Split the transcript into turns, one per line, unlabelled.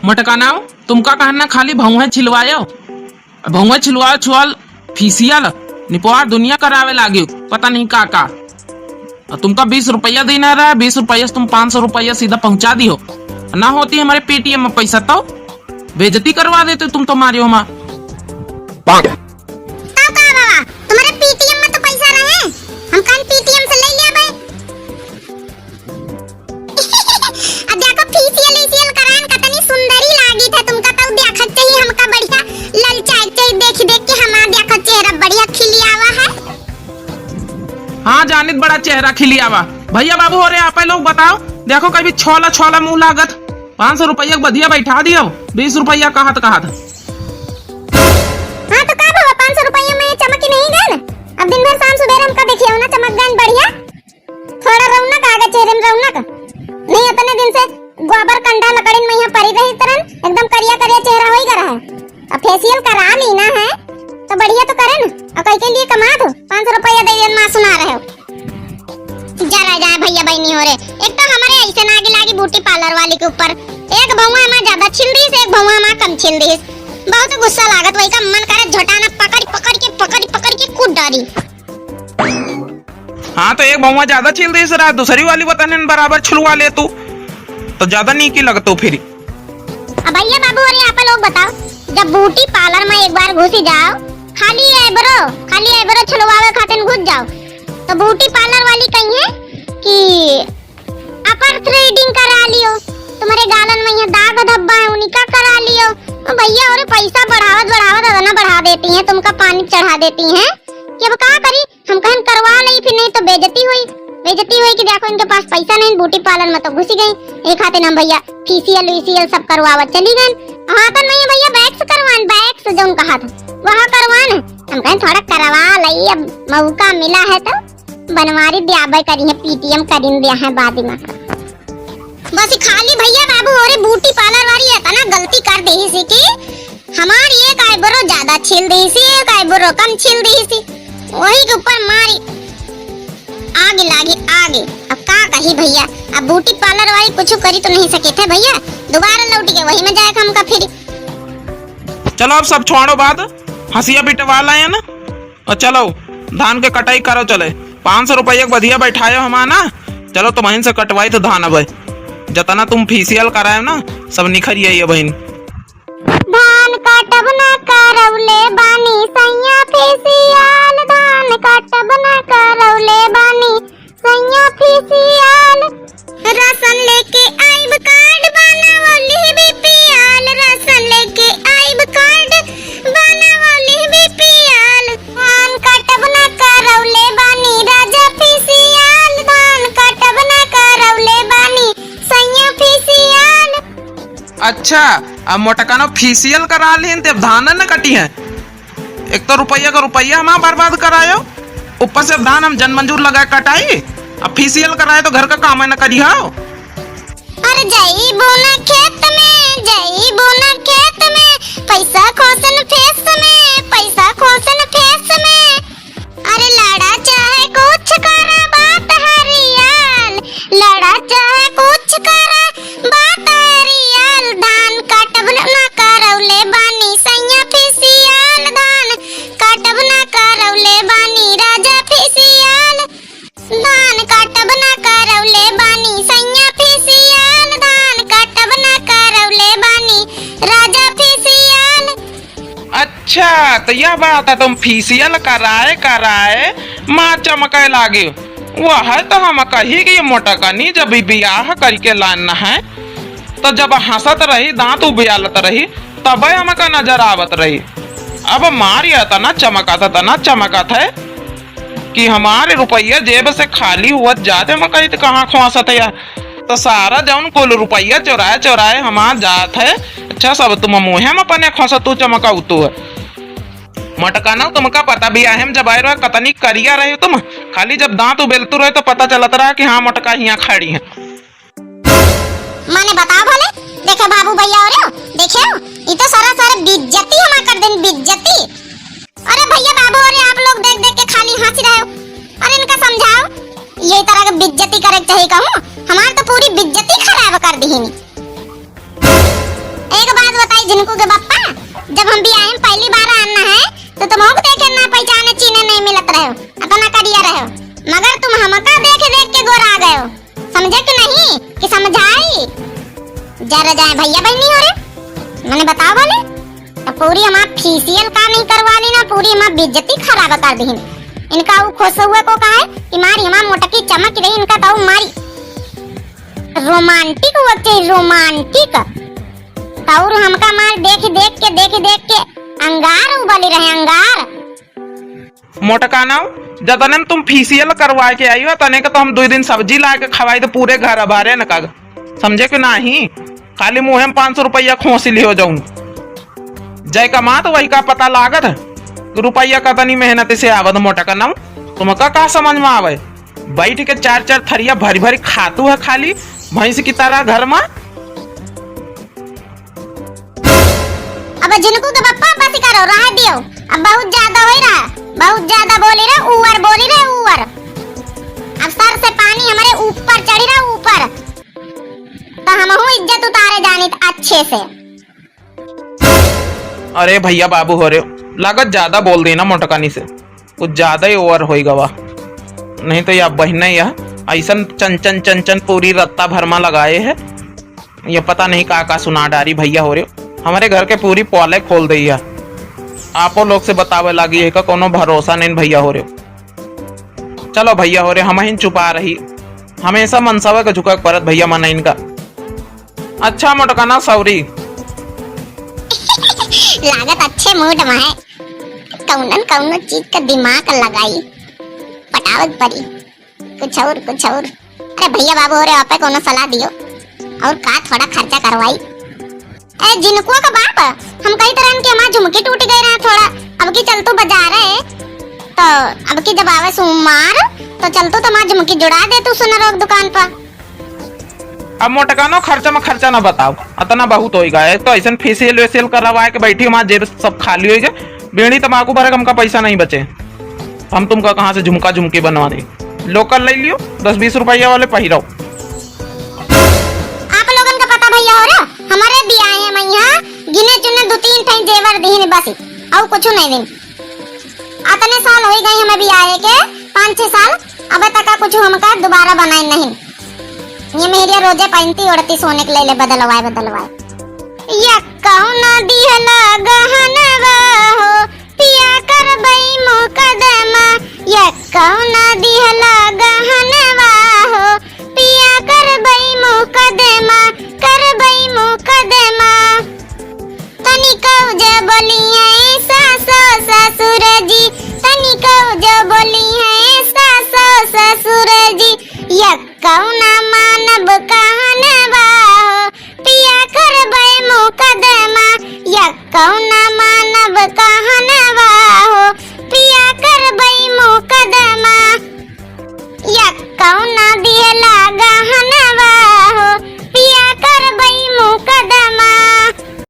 मटकाना तुमका कहना खाली भौंहे छिलवायो भौंहे छिलवाओ छुअल फीसियल निपवार दुनिया करावे लागे पता नहीं का तुमका 20 रुपया देना रहा 20 रुपया से तुम 500 रुपया सीधा पहुंचा दी हो ना होती हमारे पेटीएम में पैसा तो बेइज्जती करवा देते तुम तो मारियो माँ
तुम्हारे पेटीएम में तो पैसा रहे हम कान पेटीएम से ले लिया भाई अब देखो फेशियल करान कितनी सुंदरी लागी थे तुमका तो देखत चाहिए हमका बढ़िया ललचाई चाहिए देख के हमारा देखो चेहरा बढ़िया खिलिया हुआ है।
हाँ जानित बड़ा चेहरा खिलिया हुआ भैया बाबू हो रहे आप लोग बताओ देखो कभी छोला मुंह लागत 500 रुपया बढ़िया बैठा दियो 20 रुपया कहत
हाँ तो का बाबा 500 रुपया में चमक ही नहीं गए अब दिन भर शाम सुबह हमका देखियो ना चमक गन बढ़िया थोड़ा रौनक आ गया चेहरे में रौनक नहीं अपने दिन से गोबर कंडा लकड़िन में यहाँ पड़ी रही तरन एकदम करिया चेहरा हो ही रहा है। अब फेशियल करा लेना है तो बढ़िया तो करे ना और कई के लिए कमा दो 500 रुपया दे माँ सुना रहे हो जरा जाए भैया बहनी हो रहे एक तो हमारे ऐसे नागी लागी ब्यूटी पार्लर वाली के ऊपर एक भौवा हमारा ज्यादा छिल रही है एक भौवा हमारा कम छिल रही है बहुत गुस्सा लागत वही का मन करे झटाना पकड़ के कूद डाली।
हाँ तो एक भौवा ज्यादा छिल रही है दूसरी वाली बताने बराबर छिलवा ले तू तो ज्यादा नहीं की लगतो फिर
अब भैया बाबू और आप लोग बताओ जब ब्यूटी पार्लर में एक बार घुसी जाओ खाली आईब्रो छिलवावे खातिर घुस जाओ तो ब्यूटी पार्लर वाली कही है कि अपर थ्रेडिंग करा लियो तुम्हारे गालन में यहाँ दाग धब्बा है उनका करा लियो भैया और पैसा बढ़ावत ना बढ़ा देती हैं तुमका पानी चढ़ा देती हैं कि अब क्या करी हम कहन करवा ली फिर नहीं तो बेइज्जती हुई कि देखो इनके पास पैसा नहीं ब्यूटी पार्लर में तो घुसी गई एक खाते हम भैया फेशियल सब करवावत चली गई हाँ तो नहीं भैया बैक्स जो उनका हाथ वहाँ करवान हम कहें थोड़ा करवा लई अब मौका मिला है तो बनवारी ब्याह करी है पीटीएम करीन दिया है बाद में बस खाली भैया बाबू और ब्यूटी पार्लर वाली है ना गलती कर दी सी कि हमारी एक आईब्रो ज्यादा छिल रही सी एक आईब्रो कम छिल रही सी वही के ऊपर मारी आगे अब का कही भैया अब ब्यूटी पार्लर वाली कुछ करी तो नहीं सके थे भैया दोबारा लौट के वही में जाएगा हमका फिर
चलो अब सब छोड़ो बात हंसिया बिटवा लाए ना और चलो धान के कटाई करो चले 500 रुपया बढ़िया बैठायो हमारा चलो तुम बहन से कटवाई तो धान अब जतना तुम फेशियल कराए ना सब निखर ये बहन
धान काटब ना करौले बानी सैया फेशियल धान काटब ना करौले बानी सैया फेशियल रसन लेके आइब कार्ड बनावली बीपीएल रसन लेके आइब कार्ड बनावली बीपीएल धान काटब ना करौले बानी राजा फेशियल धान काटब ना करौले बानी सैया फेशियल।
अच्छा अब मोटकानो फेशियल करा लेन तब धान न कटी है एक तो रुपया का रुपया हम बर्बाद करायो ऊपर से धान हम जन मंजूर लगाए कटाई अब फेशियल कराए तो घर का काम है न करी हो
अरे जाई बोना खेत में पैसा खोसन फेस में अरे लड़ा चाहे कुछ करा बात हरियाल लड़ा चाहे कुछ करा बात हरियाल धान काटब ना करौले बानी सैया फेशियल धान काटब ना करौले बानी राजा फेशियल धान काटब ना करौले बानी सैया फेशियल धान काटब ना करौले बानी राजा फेशियल।
अच्छा तो यह बात है तुम फेशियल कराए माँ चमके लागे वह तो हम कही कि मोटका नहीं जब ब्याह करके लाना है तो जब हंसत रही दांत उबियालत रही तब हमका नजर आवत रही अब मारिया तना चमकत है कि हमारे रुपया जेब से खाली हुआ जाते मकई तो कहाँ खुआसत है यार तो सारा जौन कुल रुपया चौराए हमार जात है अच्छा सब तुम मुँह में अपने खोसा तू चमका उतू है मटकाना तुमका पता भी है जब आए रहे कतनी करिया रहे तुम खाली जब दांत उबेलतू रहे तो पता चलत रहा कि हाँ मटका यहाँ खड़ी है
माने बताओ भले देखे बाबू भैया और देखे ये तो सारा बेइज्जती हमार कर देन बेइज्जती। अरे भैया बाबू और आप लोग देख के खाली हंस रहे हो अरे इनका समझाओ ये तरह का बेइज्जती करे चाहिए कहूं हमार तो पूरी बेइज्जती खराब कर दी एक बताई जिनको के बप्पा, जब हम भी आए पहली बार आना है तो तुमको देखे ना पहचाने चीने नहीं मिलत रहे हो, अपना करिया रहे हो, मगर तुम हमका देख देख के गोरा आ गए हो। समझे कि नहीं कि समझाई जरा जाए भैया बहनी हो रे मैंने बताओ बोले तो पूरी हमार फेशियल का नहीं करवा ली ना, पूरी हमार बेइज्जती खराब कर दी। इनका वो खुश हुए को कहा है कि मारी हमार मोटकी चमक रही, इनका तो मारी रोमांटिक हुआ चाहिए, रोमांटिक और हमका मार देख देख के अंगार उबली रहे, अंगार।
मोटका ना जतने तुम फेशियल करवा के आई हो तने के तो हम 2 दिन सब्जी ला के खवाई तो पूरे घर अभारे न का, समझे कि नहीं? खाली मुँह में 500 रुपया खोसी लियो जाऊं, जय कमा तो वही का पता लागत है रुपया का तनी मेहनत से आवत। मोटका ना तुमका का समझ में आवे, बैठ के 4-4 थरिया भरी भरी खातू है खाली भैंस की तरह घर में।
अब जिनको के बप्पा बस करो रह दियो, अब बहुत ज्यादा हो रहा, बहुत ज्यादा बोली रहे, ऊपर बोली रहे, ऊपर। अब सर से पानी हमारे ऊपर चढ़ी रहा, ऊपर तो हम हूँ इज्जत उतारे जानी अच्छे से।
अरे भैया बाबू हो रहे लागत ज्यादा बोल देना मोटकानी से, कुछ ज्यादा ही ओवर हो गवा, नहीं तो यह बहन यह ऐसा चंचन पूरी रत्ता भरमा लगाए है, ये पता नहीं का सुना डारी भैया हो रहे हमारे घर के पूरी पौले खोल दी है। आपो लोग से बतावे लगी है का कोनो भरोसा नहीं भैया हो रहे। चलो भैया हो रहे हम ही चुपा रही, हमेशा मनसावे का झुका परत भैया मन इनका। अच्छा मोटकाना सॉरी
लागत अच्छे मूड में है, कौन चीज का दिमाग लगाई पटावत पड़ी कुछ और। अरे भैया बाबू हो रहे आप कोनो सलाह दियो और का थोड़ा खर्चा करवाई। ए जिनको का बाप हम कई तरह के हमार झुमकी टूट गए रहा थोड़ा, अब की चल तू बाजार है तो अब की जब आवे सोमवार तो चल तू हमार झुमकी जुड़ा दे तू सुनर दुकान पर।
अब मोटकानो खर्चा में खर्चा ना बताओ, इतना बहुत हो गया है तो ऐसा फेशियल वेशियल करवाए के बैठी हमारे जेब सब खाली हो गए, बीड़ी तम्बाकू भरे हमका पैसा नहीं बचे, हम तुमका कहाँ से झुमकी बनवा दे, लोकल ले लियो 10-20 रुपया वाले पहिरो।
आप लोगन का पता भैया हो रहा हमारे भी आए हैं मैया गिने चुने 2-3 ठे जेवर दीन बस और कुछ नहीं दिन। अतने साल हो गए हमें भी आए के 5-6 साल, अब तक कुछ हमका दोबारा बनाए नहीं। ये मेरी रोजे पहनती उड़ती सोने के लिए बदलवाए या कौन दिहला गहनवा हो पिया कर बई मुकदमा, या कौन दिहला गहनवा हो पिया कर बई मुकदमा, कर बई